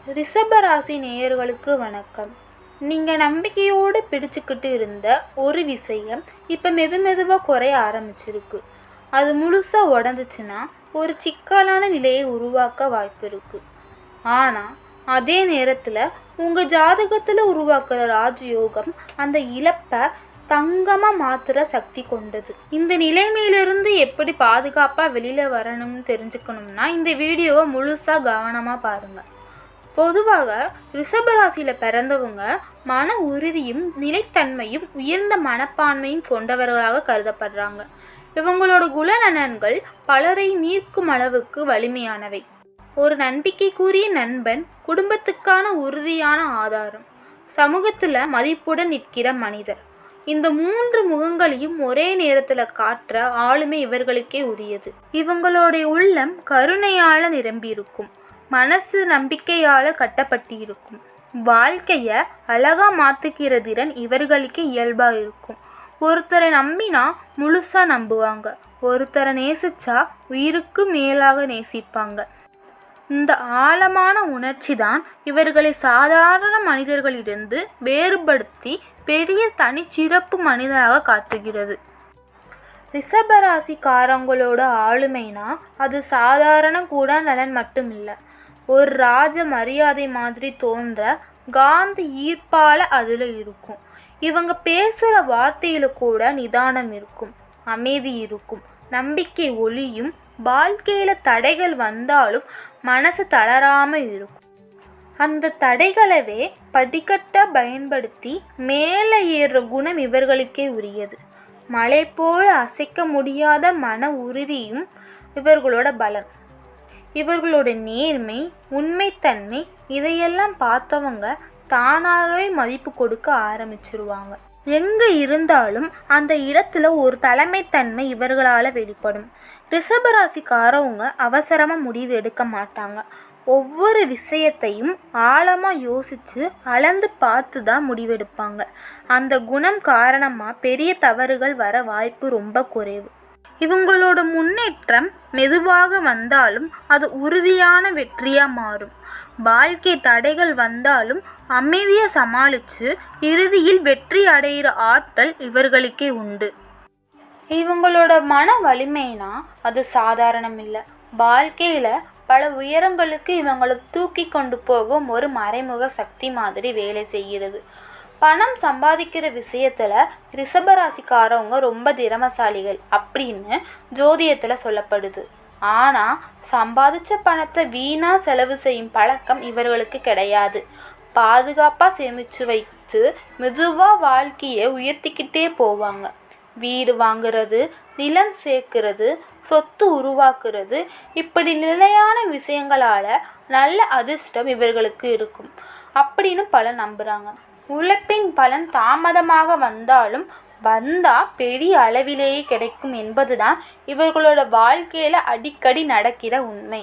ரிஷபராசி நேயர்களுக்கு வணக்கம். நீங்கள் நம்பிக்கையோடு பிடிச்சிக்கிட்டு இருந்த ஒரு விஷயம் இப்போ மெதுவாக குறைய ஆரம்பிச்சிருக்கு. அது முழுசாக உடஞ்சிச்சின்னா ஒரு சிக்கலான நிலையை உருவாக்க வாய்ப்பு இருக்குது. ஆனால் அதே நேரத்தில் உங்கள் ஜாதகத்தில் உருவாக்குற ராஜயோகம் அந்த இழப்பை தங்கமாக மாற்றுற சக்தி கொண்டது. இந்த நிலைமையிலிருந்து எப்படி பாதுகாப்பாக வெளியில் வரணும்னு தெரிஞ்சுக்கணும்னா இந்த வீடியோவை முழுசாக கவனமாக பாருங்கள். பொதுவாக ரிஷபராசியில் பிறந்தவங்க மன உறுதியும் நிலைத்தன்மையும் உயர்ந்த மனப்பான்மையும் கொண்டவர்களாக கருதப்படுறாங்க. இவங்களோட குணநலன்கள் பலரை மீட்கும் அளவுக்கு வலிமையானவை. ஒரு நம்பிக்கைக்குரிய நண்பன், குடும்பத்துக்கான உறுதியான ஆதாரம், சமூகத்தில் மதிப்புடன் நிற்கிற மனிதர். இந்த 3 முகங்களையும் ஒரே நேரத்தில் காட்டுற ஆளுமை இவர்களுக்கே உரியது. இவங்களுடைய உள்ளம் கருணையால் நிரம்பியிருக்கும். மனசு நம்பிக்கையால் கட்டப்பட்டு இருக்கும். வாழ்க்கையை அழகாக மாற்றுக்கிற திறன் இவர்களுக்கு இயல்பாக இருக்கும். ஒருத்தரை நம்பினா முழுசாக நம்புவாங்க. ஒருத்தரை நேசிச்சா உயிருக்கு மேலாக நேசிப்பாங்க. இந்த ஆழமான உணர்ச்சி தான் இவர்களை சாதாரண மனிதர்களிலிருந்து வேறுபடுத்தி பெரிய தனிச்சிறப்பு மனிதராக காட்டுகிறது. ரிஷபராசிக்காரங்களோட ஆளுமைனா அது சாதாரண குணநலன் மட்டும் இல்லை. ஒரு ராஜ மரியாதை மாதிரி தோன்ற காந்த ஈர்ப்பால் அதில் இருக்கும். இவங்க பேசுகிற வார்த்தையில் கூட நிதானம் இருக்கும், அமைதி இருக்கும், நம்பிக்கை ஒளியும். வாழ்க்கையில் தடைகள் வந்தாலும் மனசு தளராமல் இருக்கும். அந்த தடைகளவே படிக்கட்டாக பயன்படுத்தி மேலே ஏறுற குணம் இவர்களுக்கே உரியது. மலை போல அசைக்க முடியாத மன உறுதியும் இவர்களோட பலம். இவர்களோட நேர்மை, உண்மைத்தன்மை இதையெல்லாம் பார்த்தவங்க தானாகவே மதிப்பு கொடுக்க ஆரம்பிச்சிருவாங்க. எங்கே இருந்தாலும் அந்த இடத்துல ஒரு தலைமைத்தன்மை இவர்களால் வெளிப்படும். ரிஷபராசிக்காரவங்க அவசரமாக முடிவு எடுக்க மாட்டாங்க. ஒவ்வொரு விஷயத்தையும் ஆழமாக யோசித்து அளந்து பார்த்து தான் முடிவெடுப்பாங்க. அந்த குணம் காரணமாக பெரிய தவறுகள் வர வாய்ப்பு ரொம்ப குறைவு. இவங்களோட முன்னேற்றம் மெதுவாக வந்தாலும் அது உறுதியான வெற்றியாக மாறும். வாழ்க்கை தடைகள் வந்தாலும் அமைதியாக சமாளித்து இறுதியில் வெற்றி அடைகிற ஆற்றல் இவர்களுக்கே உண்டு. இவங்களோட மன வலிமைனா அது சாதாரணம் இல்லை. வாழ்க்கையில் பல உயரங்களுக்கு இவங்களை தூக்கி கொண்டு போகும் ஒரு மறைமுக சக்தி மாதிரி வேலை செய்கிறது. பணம் சம்பாதிக்கிற விஷயத்தில் ரிஷபராசிக்காரவங்க ரொம்ப திறமசாலிகள் அப்படின்னு ஜோதிடத்தில் சொல்லப்படுது. ஆனால் சம்பாதிச்ச பணத்தை வீணாக செலவு செய்யும் பழக்கம் இவர்களுக்கு கிடையாது. பாதுகாப்பாக சேமித்து வைத்து மெதுவாக வாழ்க்கையை உயர்த்திக்கிட்டே போவாங்க. வீடு வாங்குறது, நிலம் சேர்க்கிறது, சொத்து உருவாக்குறது, இப்படி நிலையான விஷயங்களால் நல்ல அதிர்ஷ்டம் இவர்களுக்கு இருக்கும் அப்படின்னு பலர் நம்புகிறாங்க. உழைப்பின் பலன் தாமதமாக வந்தாலும் பெரிய அளவிலேயே கிடைக்கும் என்பதுதான் இவர்களோட வாழ்க்கையில் அடிக்கடி நடக்கிற உண்மை.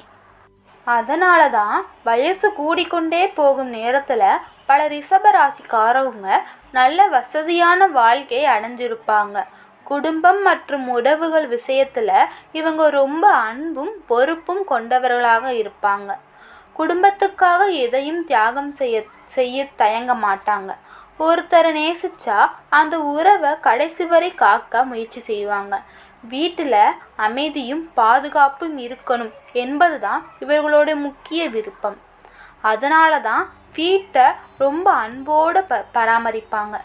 அதனால தான் வயசு கூடிக்கொண்டே போகும் நேரத்தில் பல ரிஷபராசிக்காரவங்க நல்ல வசதியான வாழ்க்கையை அடைஞ்சிருப்பாங்க. குடும்பம் மற்றும் உறவுகள் விஷயத்தில் இவங்க ரொம்ப அன்பும் பொறுப்பும் கொண்டவர்களாக இருப்பாங்க. குடும்பத்துக்காக எதையும் தியாகம் செய்ய தயங்க மாட்டாங்க. ஒருத்தரை நேசிச்சா அந்த உறவை கடைசி வரை காக்க முயற்சி செய்வாங்க. வீட்டில் அமைதியும் பாதுகாப்பும் இருக்கணும் என்பது தான் இவர்களோட முக்கிய விருப்பம். அதனால தான் வீட்டை ரொம்ப அன்போடு பராமரிப்பாங்க.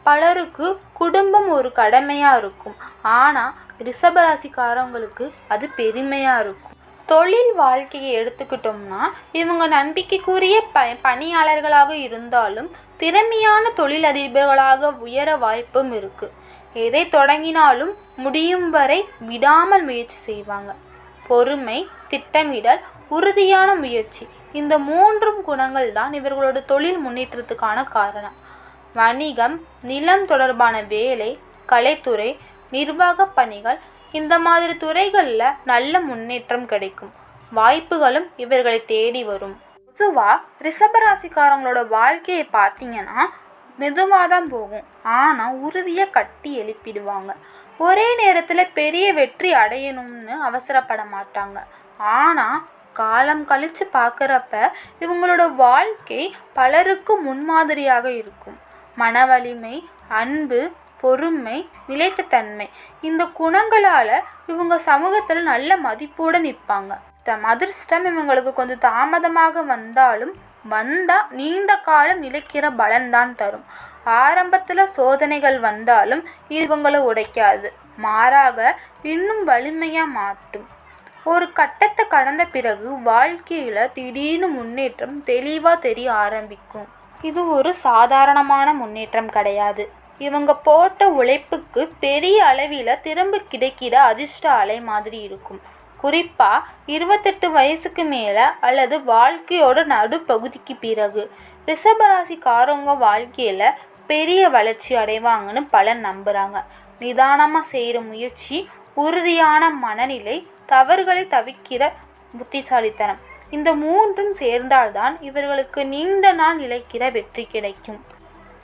பலருக்கு குடும்பம் ஒரு கடமையாக இருக்கும். ஆனால் ரிஷபராசிக்காரவங்களுக்கு அது பெருமையாக இருக்கும். தொழில் வாழ்க்கையை எடுத்துக்கிட்டோம்னா இவங்க நம்பிக்கைக்குரிய பணியாளர்களாக இருந்தாலும் திறமையான தொழிலதிபர்களாக உயர வாய்ப்பும் இருக்குது. எதை தொடங்கினாலும் முடியும் வரை விடாமல் முயற்சி செய்வாங்க. பொறுமை, திட்டமிடல், உறுதியான முயற்சி, இந்த 3 குணங்கள் தான் இவர்களோட தொழில் முன்னேற்றத்துக்கான காரணம். வணிகம், நிலம் தொடர்பான வேலை, கலைத்துறை, நிர்வாக பணிகள், இந்த மாதிரி துறைகளில் நல்ல முன்னேற்றம் கிடைக்கும். வாய்ப்புகளும் இவர்களை தேடி வரும். பொதுவாக ரிஷபராசிக்காரங்களோட வாழ்க்கையை பார்த்தீங்கன்னா மெதுவாக தான் போகும். ஆனால் உறுதியாக கட்டி எழுப்பிடுவாங்க. ஒரே நேரத்தில் பெரிய வெற்றி அடையணும்னு அவசரப்பட மாட்டாங்க. ஆனால் காலம் கழித்து பார்க்குறப்ப இவங்களோட வாழ்க்கை பலருக்கு முன்மாதிரியாக இருக்கும். மன வலிமை, அன்பு, பொறுமை, நிலைத்த தன்மை, இந்த குணங்களால் இவங்க சமூகத்தில் நல்ல மதிப்போடு நிற்பாங்க. அதிர்ஷ்டம் இவங்களுக்கு கொஞ்சம் தாமதமாக வந்தாலும் நீண்ட காலம் நிலைக்கிற பலன்தான் தரும். ஆரம்பத்தில் சோதனைகள் வந்தாலும் இவங்களை உடைக்காது, மாறாக இன்னும் வலிமையாக மாற்றும். ஒரு கட்டத்தை கடந்த பிறகு வாழ்க்கையில் திடீர்னு முன்னேற்றம் தெளிவாக தெரிய ஆரம்பிக்கும். இது ஒரு சாதாரணமான முன்னேற்றம் கிடையாது. இவங்க போட்ட உழைப்புக்கு பெரிய அளவில் திரும்ப கிடைக்கிற அதிர்ஷ்ட அலை மாதிரி இருக்கும். குறிப்பாக 28 வயசுக்கு மேலே அல்லது வாழ்க்கையோட நடுப்பகுதிக்கு பிறகு ரிஷபராசிக்காரங்க வாழ்க்கையில் பெரிய வளர்ச்சி அடைவாங்கன்னு பலர் நம்புகிறாங்க. நிதானமாக செய்கிற முயற்சி, உறுதியான மனநிலை, தவறுகளை தவிர்க்கிற புத்திசாலித்தனம், இந்த மூன்றும் சேர்ந்தால்தான் இவர்களுக்கு நீண்ட நாள் நிலைக்கிற வெற்றி கிடைக்கும்.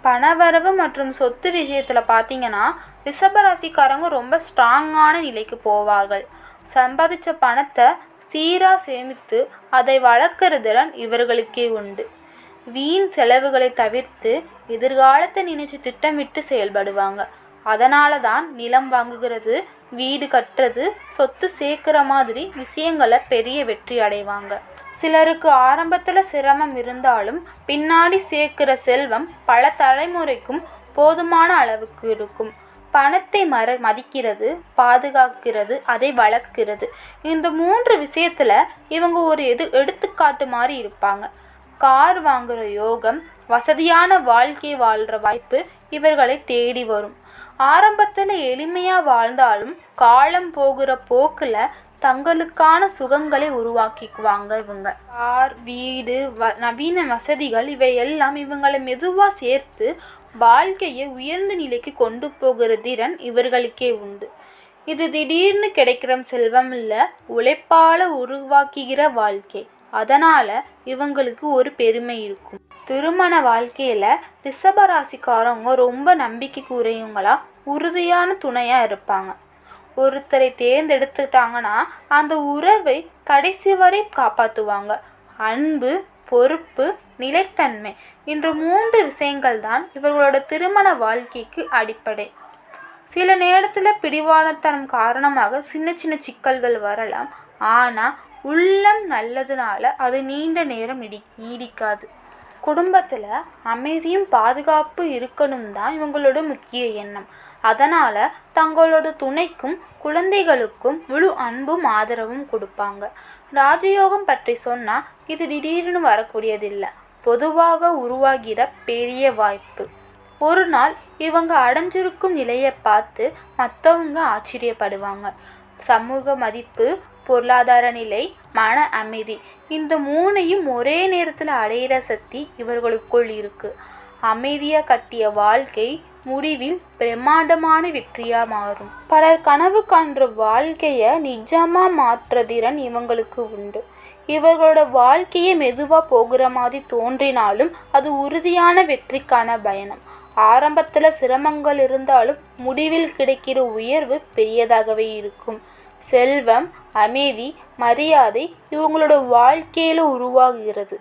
பணவரவு மற்றும் சொத்து விஷயத்தில் பார்த்தீங்கன்னா ரிஷபராசிக்காரங்க ரொம்ப ஸ்ட்ராங்கான நிலைக்கு போவார்கள். சம்பாதிச்ச பணத்தை சீராக சேமித்து அதை வளர்க்குறதுடன் இவர்களுக்கே உண்டு. வீண் செலவுகளை தவிர்த்து எதிர்காலத்தை நினைச்சு திட்டமிட்டு செயல்படுவாங்க. அதனால தான் நிலம் வாங்குகிறது, வீடு கட்டுறது, சொத்து சேர்க்குற மாதிரி விஷயங்களை பெரிய வெற்றி அடைவாங்க. சிலருக்கு ஆரம்பத்தில் சிரமம் இருந்தாலும் பின்னாடி சேர்க்கிற செல்வம் பல தலைமுறைக்கும் போதுமான அளவுக்கு இருக்கும். பணத்தை மதிக்கிறது, பாதுகாக்கிறது, அதை வளர்க்கிறது, இந்த 3 விஷயத்தில் இவங்க ஒரு எடுத்துக்காட்டு மாதிரி இருப்பாங்க. கார் வாங்குகிற யோகம், வசதியான வாழ்க்கை வாழ்கிற வாய்ப்பு இவர்களை தேடி வரும். ஆரம்பத்தில் எளிமையாக வாழ்ந்தாலும் காலம் போகிற போக்கில் தங்களுக்கான சுகங்களை உருவாக்கிக்குவாங்க. இவங்க கார், வீடு, நவீன வசதிகள் இவையெல்லாம் இவங்களை மெதுவாக சேர்த்து வாழ்க்கையை உயர்ந்த நிலைக்கு கொண்டு போகிற திறன் இவர்களுக்கே உண்டு. இது திடீர்னு கிடைக்கிற செல்வம் இல்லை, உழைப்பால் உருவாக்குகிற வாழ்க்கை. அதனால் இவங்களுக்கு ஒரு பெருமை இருக்கும். திருமண வாழ்க்கையில் ரிஷபராசிக்காரவங்க ரொம்ப நம்பிக்கைக்குரியவங்களா, உறுதியான துணையாக இருப்பாங்க. ஒருத்தரை தேர்ந்தெடுத்துட்டாங்கன்னா அந்த உறவை கடைசி வரை காப்பாற்றுவாங்க. அன்பு, பொறுப்பு, நிலைத்தன்மை, என்ற 3 விஷயங்கள் தான் இவர்களோட திருமண வாழ்க்கைக்கு அடிப்படை. சில நேரத்தில் பிடிவாதத்தனம் காரணமாக சின்ன சின்ன சிக்கல்கள் வரலாம். ஆனால் உள்ளம் நல்லதுனால அது நீண்ட நேரம் நீடிக்காது. குடும்பத்தில் அமைதியும் பாதுகாப்பு இருக்கணும் தான் இவங்களோட முக்கிய எண்ணம். அதனால் தங்களோட துணைக்கும் குழந்தைகளுக்கும் முழு அன்பும் ஆதரவும் கொடுப்பாங்க. ராஜயோகம் பற்றி சொன்னால் இது திடீர்னு வரக்கூடியதில்லை, பொதுவாக உருவாகிற பெரிய வாய்ப்பு. ஒரு நாள் இவங்க அடைஞ்சிருக்கும் நிலையை பார்த்து மற்றவங்க ஆச்சரியப்படுவாங்க. சமூக மதிப்பு, பொருளாதார நிலை, மன அமைதி, இந்த 3ஐயும் ஒரே நேரத்தில் அடையிற சக்தி இவர்களுக்குள் இருக்கு. அமைதியாக கட்டிய வாழ்க்கை முடிவில் பிரம்மாண்டமான வெற்றியாக மாறும். பலர் கனவு காண்ற வாழ்க்கையை நிஜமாக மாற்ற திறன் இவங்களுக்கு உண்டு. இவர்களோட வாழ்க்கையை மெதுவாக போகிற மாதிரி தோன்றினாலும் அது உறுதியான வெற்றிக்கான பயணம். ஆரம்பத்தில் சிரமங்கள் இருந்தாலும் முடிவில் கிடைக்கிற உயர்வு பெரியதாகவே இருக்கும். செல்வம், அமைதி, மரியாதை இவங்களோட வாழ்க்கையில் உருவாகுகிறது.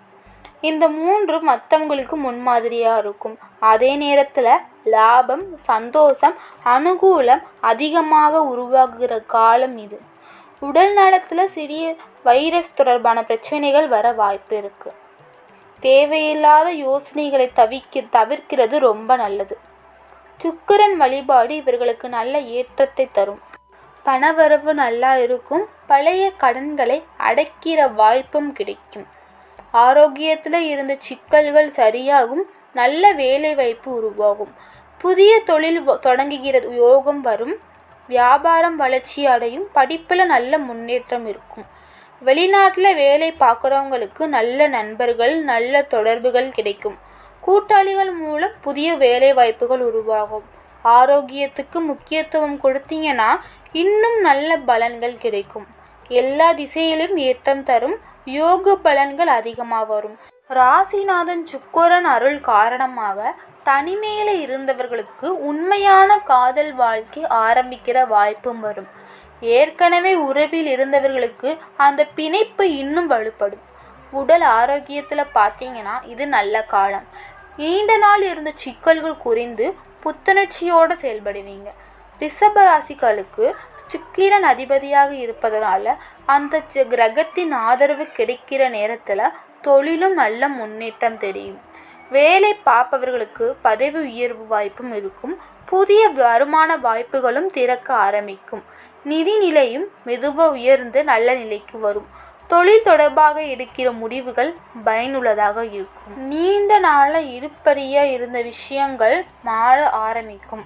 இந்த 3 மற்றவங்களுக்கு முன்மாதிரியாக இருக்கும். அதே நேரத்தில் லாபம், சந்தோஷம், அனுகூலம் அதிகமாக உருவாகுகிற காலம் இது. உடல் நலத்தில் சிறிய வைரஸ் தொடர்பான பிரச்சனைகள் வர வாய்ப்பு இருக்குது. தேவையில்லாத யோசனைகளை தவிர்க்கிறது ரொம்ப நல்லது. சுக்கிரன் வழிபாடு இவர்களுக்கு நல்ல ஏற்றத்தை தரும். பணவரவு நல்லா இருக்கும். பழைய கடன்களை அடைக்கிற வாய்ப்பும் கிடைக்கும். ஆரோக்கியத்தில் இருந்த சிக்கல்கள் சரியாகும். நல்ல வேலை வாய்ப்பு உருவாகும். புதிய தொழில் தொடங்குகிற யோகம் வரும். வியாபாரம் வளர்ச்சி அடையும். படிப்பில் நல்ல முன்னேற்றம் இருக்கும். வெளிநாட்டில் வேலை பார்க்குறவங்களுக்கு நல்ல நண்பர்கள், நல்ல தொடர்புகள் கிடைக்கும். கூட்டாளிகள் மூலம் புதிய வேலை வாய்ப்புகள் உருவாகும். ஆரோக்கியத்துக்கு முக்கியத்துவம் கொடுத்தீங்கன்னா இன்னும் நல்ல பலன்கள் கிடைக்கும். எல்லா திசையிலும் ஏற்றம் தரும். யோக பலன்கள் அதிகமாக வரும். ராசிநாதன் சுக்கிரன் அருள் காரணமாக தனிமையில் இருந்தவர்களுக்கு உண்மையான காதல் வாழ்க்கை ஆரம்பிக்கிற வாய்ப்பும் வரும். ஏற்கனவே உறவில் இருந்தவர்களுக்கு அந்த பிணைப்பு இன்னும் வலுப்படும். உடல் ஆரோக்கியத்தில் பார்த்தீங்கன்னா இது நல்ல காலம். நீண்ட நாள் இருந்த சிக்கல்கள் குறைந்து புத்துணர்ச்சியோடு செயல்படுவீங்க. ரிஷப ராசிகளுக்கு சுக்கிரன் அதிபதியாக இருப்பதனால அந்த கிரகத்தின் ஆதரவு கிடைக்கிற நேரத்தில் தொழிலும் நல்ல முன்னேற்றம் தெரியும். வேலை பார்ப்பவர்களுக்கு பதவி உயர்வு வாய்ப்பும் இருக்கும். புதிய வருமான வாய்ப்புகளும் திறக்க ஆரம்பிக்கும். நிதி நிலையும் மெதுவாக உயர்ந்து நல்ல நிலைக்கு வரும். தொழில் தொடர்பாக எடுக்கிற முடிவுகள் பயனுள்ளதாக இருக்கும். நீண்ட நாளில் இழுபறியாக இருந்த விஷயங்கள் மாற ஆரம்பிக்கும்.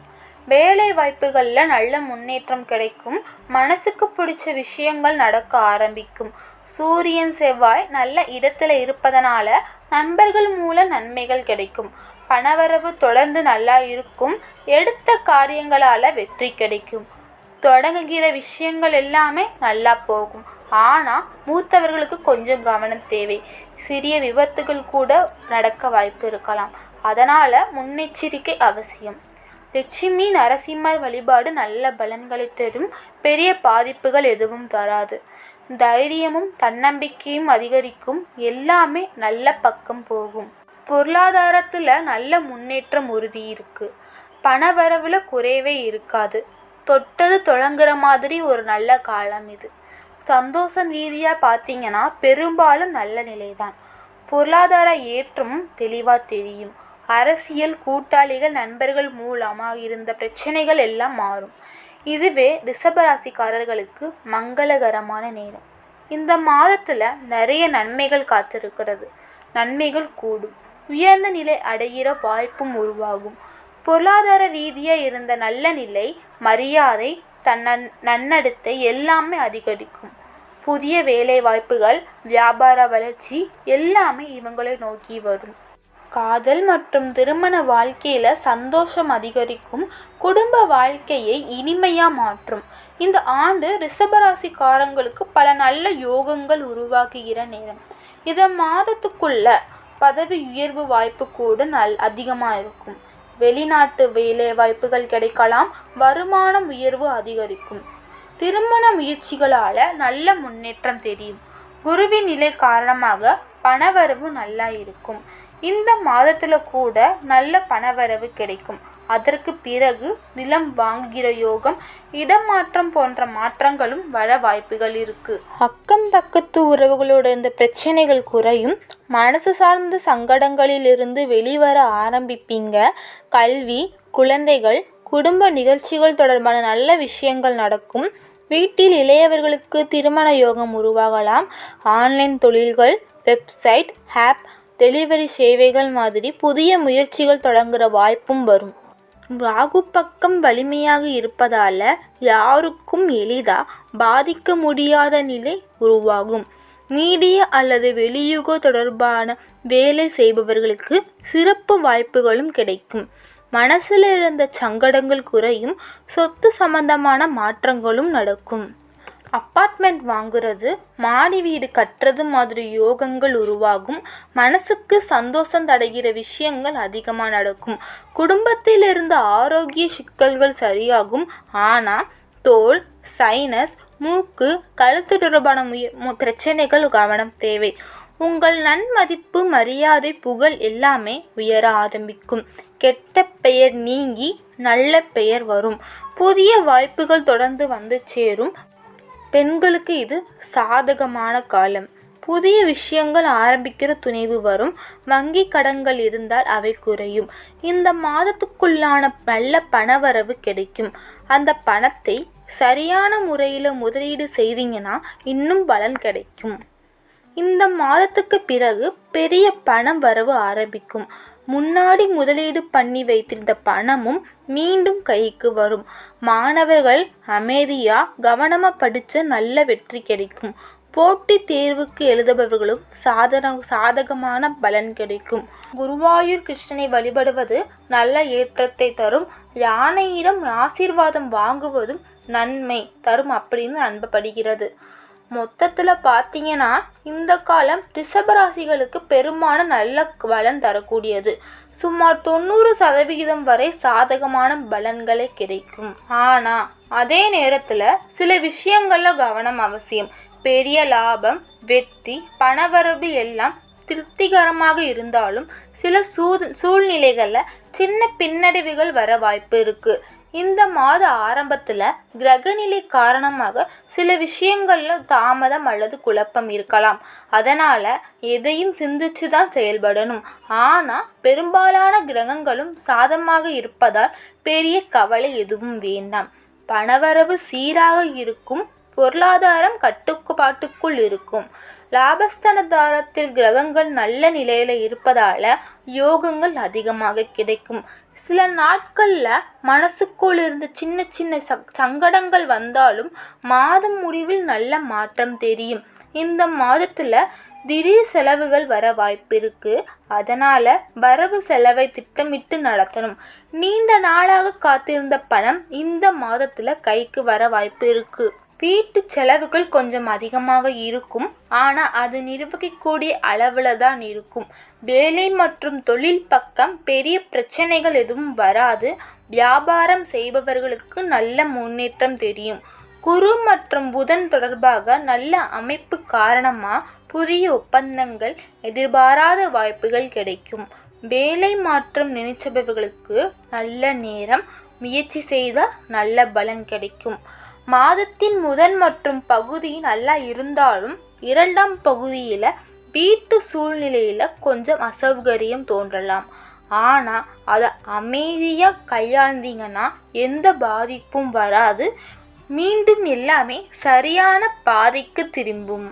வேலை வாய்ப்புகளில் நல்ல முன்னேற்றம் கிடைக்கும். மனசுக்கு பிடிச்ச விஷயங்கள் நடக்க ஆரம்பிக்கும். சூரியன் செவ்வாய் நல்ல இடத்துல இருப்பதனால நண்பர்கள் மூலம் நன்மைகள் கிடைக்கும். பணவரவு தொடர்ந்து நல்லா இருக்கும். எடுத்த காரியங்களால் வெற்றி கிடைக்கும். தொடங்குகிற விஷயங்கள் எல்லாமே நல்லா போகும். ஆனால் மூத்தவர்களுக்கு கொஞ்சம் கவனம் தேவை. சிறிய விபத்துகள் கூட நடக்க வாய்ப்பு இருக்கலாம். அதனால் முன்னெச்சரிக்கை அவசியம். லட்சுமி நரசிம்மர் வழிபாடு நல்ல பலன்களை தரும். பெரிய பாதிப்புகள் எதுவும் தராது. தைரியமும் தன்னம்பிக்கையும் அதிகரிக்கும். எல்லாமே நல்ல பக்கம் போகும். பொருளாதாரத்தில் நல்ல முன்னேற்றம் உறுதி இருக்கு. பணவரவில் குறைவே இருக்காது. தொட்டது தொடங்குற மாதிரி ஒரு நல்ல காலம் இது. சந்தோஷம் ரீதியாக பார்த்தீங்கன்னா பெரும்பாலும் நல்ல நிலைதான். பொருளாதார ஏற்றமும் தெளிவாக தெரியும். அரசியல் கூட்டாளிகள் நண்பர்கள் மூலமாக இருந்த பிரச்சனைகள் எல்லாம் மாறும். இதுவே ரிஷபராசிக்காரர்களுக்கு மங்களகரமான நேரம். இந்த மாதத்தில் நிறைய நன்மைகள் காத்திருக்கிறது. நன்மைகள் கூடும். உயர்ந்த நிலை அடைகிற வாய்ப்பும் உருவாகும். பொருளாதார ரீதியாக இருந்த நல்ல நிலை, மரியாதை, நன்னடத்தை எல்லாமே அதிகரிக்கும். புதிய வேலை வாய்ப்புகள், வியாபார வளர்ச்சி எல்லாமே இவங்களை நோக்கி வரும். காதல் மற்றும் திருமண வாழ்க்கையில் சந்தோஷம் அதிகரிக்கும். குடும்ப வாழ்க்கையை இனிமையாக மாற்றும். இந்த ஆண்டு ரிஷபராசிக்காரங்களுக்கு பல நல்ல யோகங்கள் உருவாக்குகிற நேரம். இந்த மாதத்துக்குள்ள பதவி உயர்வு வாய்ப்பு கூட அதிகமாக இருக்கும். வெளிநாட்டு வேலை வாய்ப்புகள் கிடைக்கலாம். வருமானம் உயர்வு அதிகரிக்கும். திருமண முயற்சிகளால் நல்ல முன்னேற்றம் தெரியும். குருவின் நிலை காரணமாக பணவரவு நல்லா இருக்கும். இந்த மாதத்தில் கூட நல்ல பணவரவு கிடைக்கும். அதற்கு பிறகு நிலம் வாங்குகிற யோகம், இடமாற்றம் போன்ற மாற்றங்களும் வர வாய்ப்புகள் இருக்கு. அக்கம் பக்கத்து உறவுகளோட இந்த பிரச்சனைகள் குறையும். மனசு சார்ந்த சங்கடங்களிலிருந்து வெளிவர ஆரம்பிப்பீங்க. கல்வி, குழந்தைகள், குடும்ப நிகழ்ச்சிகள் தொடர்பான நல்ல விஷயங்கள் நடக்கும். வீட்டில் இளையவர்களுக்கு திருமண யோகம் உருவாகலாம். ஆன்லைன் தொழில்கள், வெப்சைட், ஆப், டெலிவரி சேவைகள் மாதிரி புதிய முயற்சிகள் தொடங்குகிற வாய்ப்பும் வரும். ராகு பக்கம் வலிமையாக இருப்பதால் யாருக்கும் எளிதாக பாதிக்க முடியாத நிலை உருவாகும். மீடியா அல்லது வெளியுக தொடர்பான வேலை செய்பவர்களுக்கு சிறப்பு வாய்ப்புகளும் கிடைக்கும். மனசில் இருந்த சங்கடங்கள் குறையும். சொத்து சம்பந்தமான மாற்றங்களும் நடக்கும். அப்பார்ட்மெண்ட் வாங்குறது, மாடி வீடு கட்டுறது மாதிரி யோகங்கள் உருவாகும். மனசுக்கு சந்தோஷம் தருகிற விஷயங்கள் அதிகமாக நடக்கும். குடும்பத்தில் இருந்த ஆரோக்கிய சிக்கல்கள் சரியாகும். ஆனால் தோல், சைனஸ், மூக்கு, கழுத்து தொடர்பான பிரச்சனைகள் கவனம் தேவை. உங்கள் நன்மதிப்பு, மரியாதை, புகழ் எல்லாமே உயர ஆரம்பிக்கும். கெட்ட பெயர் நீங்கி நல்ல பெயர் வரும். புதிய வாய்ப்புகள் தொடர்ந்து வந்து சேரும். பெண்களுக்கு இது சாதகமான காலம். புதிய விஷயங்கள் ஆரம்பிக்கிற துணிவு வரும். வங்கி கடன்கள் இருந்தால் அவை குறையும். இந்த மாதத்துக்குள்ளான நல்ல பணவரவு கிடைக்கும். அந்த பணத்தை சரியான முறையில் முதலீடு செய்தீங்கன்னா இன்னும் பலன் கிடைக்கும். இந்த மாதத்துக்கு பிறகு பெரிய பணம் வரவு ஆரம்பிக்கும். முன்னாடி முதலீடு பண்ணி வைத்திருந்த பணமும் மீண்டும் கைக்கு வரும். மாணவர்கள் அமைதியாக கவனமாக படித்து நல்ல வெற்றி கிடைக்கும். போட்டி தேர்வுக்கு எழுதுபவர்களும் சாதகமான பலன் கிடைக்கும். குருவாயூர் கிருஷ்ணனை வழிபடுவது நல்ல ஏற்றத்தை தரும். யானையிடம் ஆசீர்வாதம் வாங்குவதும் நன்மை தரும் அப்படின்னு நம்பப்படுகிறது. மொத்தத்தில் பார்த்தீங்கன்னா இந்த காலம் ரிஷபராசிகளுக்கு பெரும்பாலான நல்ல பலன் தரக்கூடியது. சுமார் 90% வரை சாதகமான பலன்களே கிடைக்கும். ஆனால் அதே நேரத்தில் சில விஷயங்கள்ல கவனம் அவசியம். பெரிய லாபம், வெற்றி, பணவரவு எல்லாம் திருப்திகரமாக இருந்தாலும் சில சூழ்நிலைகளில் சின்ன பின்னடைவுகள் வர வாய்ப்பு இருக்கு. இந்த மாத ஆரம்பத்தில் கிரகநிலை காரணமாக சில விஷயங்கள்ல தாமதம் அல்லது குழப்பம் இருக்கலாம். அதனால எதையும் சிந்திச்சு தான் செயல்படணும். ஆனால் பெரும்பாலான கிரகங்களும் சாதமாக இருப்பதால் பெரிய கவலை எதுவும் வேண்டாம். பணவரவு சீராக இருக்கும், பொருளாதாரம் கட்டுப்பாட்டுக்குள் இருக்கும். லாபஸ்தானத்தில் கிரகங்கள் நல்ல நிலையில இருப்பதால யோகங்கள் அதிகமாக கிடைக்கும். சில நாட்கள்ல மனசுக்குள் இருந்து சின்ன சின்ன சங்கடங்கள் வந்தாலும் மாதம் முடிவில் நல்ல மாற்றம் தெரியும். இந்த மாதத்துல திடீர் செலவுகள் வர வாய்ப்பு இருக்கு. அதனால வரவு செலவை திட்டமிட்டு நடத்தணும். நீண்ட நாளாக காத்திருந்த பணம் இந்த மாதத்துல கைக்கு வர வாய்ப்பு இருக்கு. வீட்டு செலவுகள் கொஞ்சம் அதிகமாக இருக்கும். ஆனால் அது நிர்வகிக்கக்கூடிய அளவில் தான் இருக்கும். வேலை மற்றும் தொழில் பக்கம் பெரிய பிரச்சனைகள் எதுவும் வராது. வியாபாரம் செய்பவர்களுக்கு நல்ல முன்னேற்றம் தெரியும். குரு மற்றும் புதன் தொடர்பாக நல்ல அமைப்பு காரணமாக புதிய ஒப்பந்தங்கள், எதிர்பாராத வாய்ப்புகள் கிடைக்கும். வேலை மாற்றம் நினைச்சபவர்களுக்கு நல்ல நேரம். முயற்சி செய்தால் நல்ல பலன் கிடைக்கும். மாதத்தின் முதல் மற்றும் பகுதி நல்லா இருந்தாலும் இரண்டாம் பகுதியில் வீட்டு சூழ்நிலையில் கொஞ்சம் அசௌகரியம் தோன்றலாம். ஆனால் அதை அமைதியாக கையாண்டீங்கன்னா எந்த பாதிப்பும் வராது. மீண்டும் எல்லாமே சரியான பாதைக்கு திரும்பும்.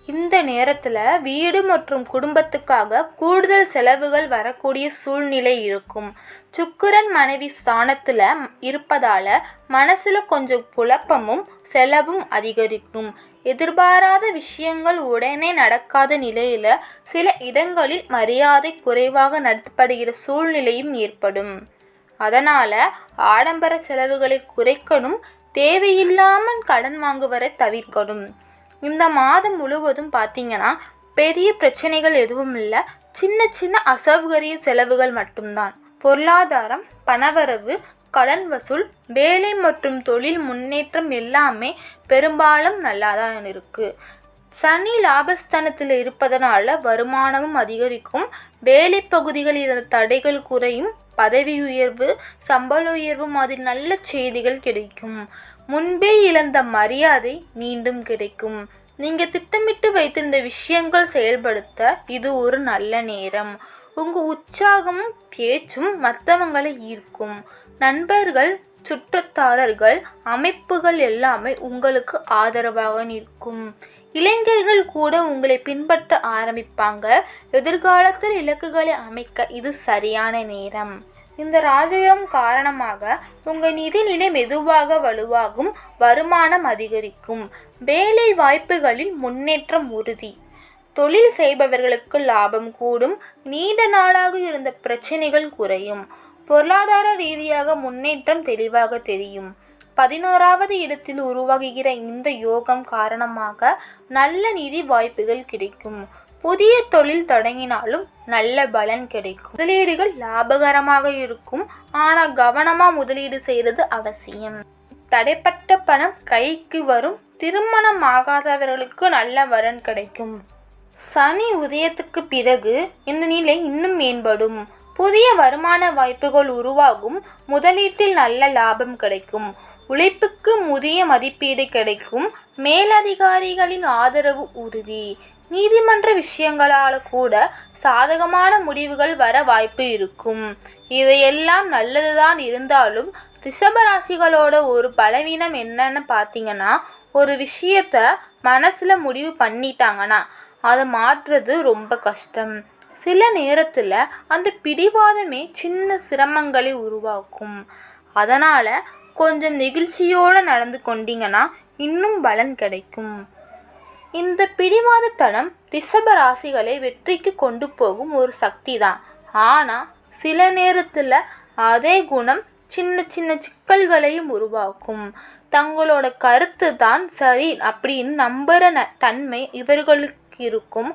இந்த நேரத்தில் வீடு மற்றும் குடும்பத்துக்காக கூடுதல் செலவுகள் வரக்கூடிய சூழ்நிலை இருக்கும். சுக்கிரன் மனைவி ஸ்தானத்தில் இருப்பதால மனசில் கொஞ்சம் குழப்பமும் செலவும் அதிகரிக்கும். எதிர்பாராத விஷயங்கள் உடனே நடக்காத நிலையில் சில இடங்களில் மரியாதை குறைவாக நடத்தப்படுகிற சூழ்நிலையும் ஏற்படும். அதனால் ஆடம்பர செலவுகளை குறைக்கணும். தேவையில்லாமல் கடன் வாங்குவதை தவிர்க்கணும். இந்த மாதம் முழுவதும் பார்த்தீங்கன்னா பெரிய பிரச்சனைகள் எதுவும் இல்லை. சின்ன சின்ன அசௌகரிய செலவுகள் மட்டும்தான். பொருளாதாரம், பணவரவு, கடன் வசூல், வேலை மற்றும் தொழில் முன்னேற்றம் எல்லாமே பெரும்பாலும் நல்லா தான் இருக்குது. சனி லாபஸ்தானத்தில் இருப்பதனால வருமானமும் அதிகரிக்கும். வேலை பகுதிகளில் இருந்த தடைகள் குறையும். பதவி உயர்வு, சம்பள உயர்வு மாதிரி நல்ல செய்திகள் கிடைக்கும். முன்பே இழந்த மரியாதை மீண்டும் கிடைக்கும். நீங்கள் திட்டமிட்டு வைத்திருந்த விஷயங்கள் செயல்படுத்த இது ஒரு நல்ல நேரம். உங்கள் உற்சாகமும் பேச்சும் மற்றவங்களை ஈர்க்கும். நண்பர்கள், சுற்றத்தாரர்கள், அமைப்புகள் எல்லாமே உங்களுக்கு ஆதரவாக நிற்கும். இளைஞர்கள் கூட உங்களை பின்பற்ற ஆரம்பிப்பாங்க. எதிர்காலத்தில் இலக்குகளை அமைக்க இது சரியான நேரம். இந்த ராஜயோகம் காரணமாக உங்கள் நிதிநிலை மெதுவாக வலுவாகும். வருமானம் அதிகரிக்கும். வேலை வாய்ப்புகளில் முன்னேற்றம் உறுதி. தொழில் செய்பவர்களுக்கு லாபம் கூடும். நீண்ட நாளாக இருந்த பிரச்சனைகள் குறையும். பொருளாதார ரீதியாக முன்னேற்றம் தெளிவாக தெரியும். 11வது இடத்தில் உருவாகுகிற இந்த யோகம் காரணமாக நல்ல நிதி வாய்ப்புகள் கிடைக்கும். புதிய தொழில் தொடங்கினாலும் நல்ல பலன் கிடைக்கும். முதலீடுகள் லாபகரமாக இருக்கும். ஆனால் கவனமாக முதலீடு செய்கிறது அவசியம். தடைப்பட்ட பணம் கைக்கு வரும். திருமணம் ஆகாதவர்களுக்கு நல்ல வரன் கிடைக்கும். சனி உதயத்துக்கு பிறகு இந்த நிலை இன்னும் மேம்படும். புதிய வருமான வாய்ப்புகள் உருவாகும். முதலீட்டில் நல்ல லாபம் கிடைக்கும். உழைப்புக்கு புதிய மதிப்பீடு கிடைக்கும். மேலதிகாரிகளின் ஆதரவு உறுதி. நீதிமன்ற விஷயங்களால் கூட சாதகமான முடிவுகள் வர வாய்ப்பு இருக்கும். இதையெல்லாம் நல்லதுதான். இருந்தாலும் ரிஷபராசிகளோட ஒரு பலவீனம் என்னன்னு பார்த்தீங்கன்னா, ஒரு விஷயத்த மனசில் முடிவு பண்ணிட்டாங்கன்னா அதை மாற்றுறது ரொம்ப கஷ்டம். சில நேரத்தில் அந்த பிடிவாதமே சின்ன சிரமங்களை உருவாக்கும். அதனால் கொஞ்சம் நெகிழ்ச்சியோடு நடந்து கொண்டீங்கன்னா இன்னும் பலன் கிடைக்கும். இந்த பிடிவாதத்தனம் ரிஷப ராசிகளை வெற்றிக்கு கொண்டு போகும் ஒரு சக்தி தான். ஆனால் சில நேரத்தில் அதே குணம் சின்ன சின்ன சிக்கல்களையும் உருவாக்கும். தங்களோட கருத்து தான் சரி அப்படின்னு நம்புற தன்மை இவர்களுக்கு இருக்கும்.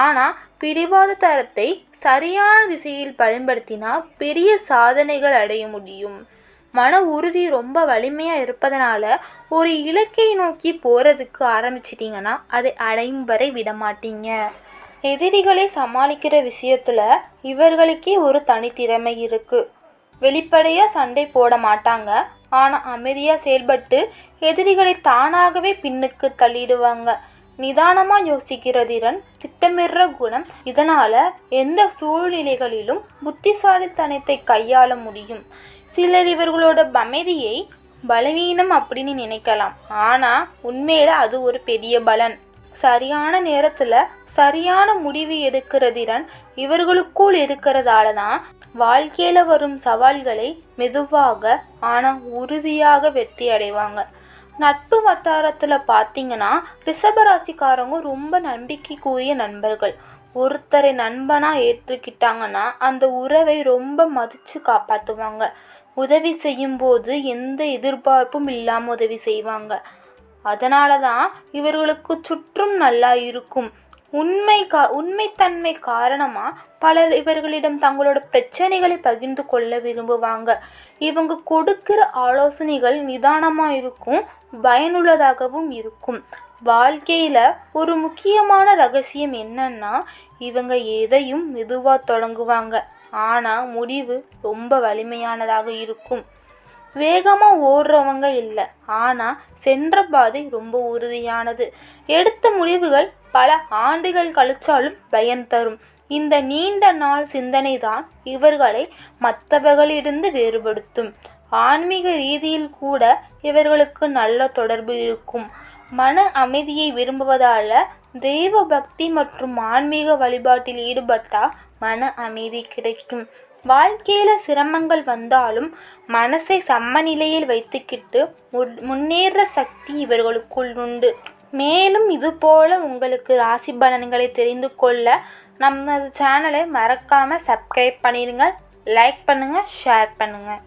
ஆனால் பிடிவாத தரத்தை சரியான திசையில் பயன்படுத்தினா பெரிய சாதனைகள் அடைய முடியும். மன உறுதி ரொம்ப வலிமையாக இருப்பதனால ஒரு இலக்கை நோக்கி போகிறதுக்கு ஆரம்பிச்சிட்டிங்கன்னா அதை அடையும் வரை விடமாட்டீங்க. எதிரிகளை சமாளிக்கிற விஷயத்தில் இவர்களுக்கே ஒரு தனித்திறமை இருக்குது. வெளிப்படையாக சண்டை போட மாட்டாங்க, ஆனால் அமைதியாக செயல்பட்டு எதிரிகளை தானாகவே பின்னுக்கு தள்ளிடுவாங்க. நிதானமாக யோசிக்கிற திறன், திட்டமிடுற குணம், இதனால் எந்த சூழ்நிலைகளிலும் புத்திசாலித்தனத்தை கையாள முடியும். சிலர் இவர்களோட அமைதியை பலவீனம் அப்படின்னு நினைக்கலாம், ஆனால் உண்மையில அது ஒரு பெரிய பலன். சரியான நேரத்தில் சரியான முடிவு எடுக்கிற திறன் இவர்களுக்குள் இருக்கிறதால தான் வாழ்க்கையில் வரும் சவால்களை மெதுவாக ஆனால் உறுதியாக வெற்றி அடைவாங்க. நட்பு வட்டாரத்தில் பார்த்தீங்கன்னா ரிஷபராசிக்காரங்க ரொம்ப நம்பிக்கைக்குரிய நண்பர்கள். ஒருத்தரை நண்பனாக ஏற்றுக்கிட்டாங்கன்னா அந்த உறவை ரொம்ப மதித்து காப்பாற்றுவாங்க. உதவி செய்யும்போது எந்த எதிர்பார்ப்பும் இல்லாமல் உதவி செய்வாங்க. அதனால தான் இவர்களுக்கு சுற்றும் நல்லா இருக்கும். உண்மைத்தன்மை காரணமாக பலர் இவர்களிடம் தங்களோட பிரச்சனைகளை பகிர்ந்து கொள்ள விரும்புவாங்க. இவங்க கொடுக்கிற ஆலோசனைகள் நிதானமாக இருக்கும், பயனுள்ளதாகவும் இருக்கும். வாழ்க்கையில் ஒரு முக்கியமான ரகசியம் என்னன்னா, இவங்க எதையும் மெதுவாக தொடங்குவாங்க, ஆனால் முடிவு ரொம்ப வலிமையானதாக இருக்கும். வேகமாக ஓடுறவங்க இல்லை, ஆனால் சென்ற பாதை ரொம்ப உறுதியானது. எடுத்த முடிவுகள் பல ஆண்டுகள் கழிச்சாலும் பயன் தரும். இந்த நீண்ட நாள் சிந்தனை தான் இவர்களை மற்றவர்களிலிருந்து வேறுபடுத்தும். ஆன்மீக ரீதியில் கூட இவர்களுக்கு நல்ல தொடர்பு இருக்கும். மன அமைதியை விரும்புவதால தெய்வ பக்தி மற்றும் ஆன்மீக வழிபாட்டில் ஈடுபட்டால் மன அமைதி கிடைக்கும். வாழ்க்கையில் சிரமங்கள் வந்தாலும் மனசை சமநிலையில் வைத்துக்கிட்டு முன்னேற சக்தி இவர்களுக்குள் உண்டு. மேலும் இதுபோல் உங்களுக்கு ராசி பலன்களை தெரிந்து கொள்ள நம்ம சேனலை மறக்காமல் சப்ஸ்கிரைப் பண்ணிடுங்க, லைக் பண்ணுங்கள், ஷேர் பண்ணுங்கள்.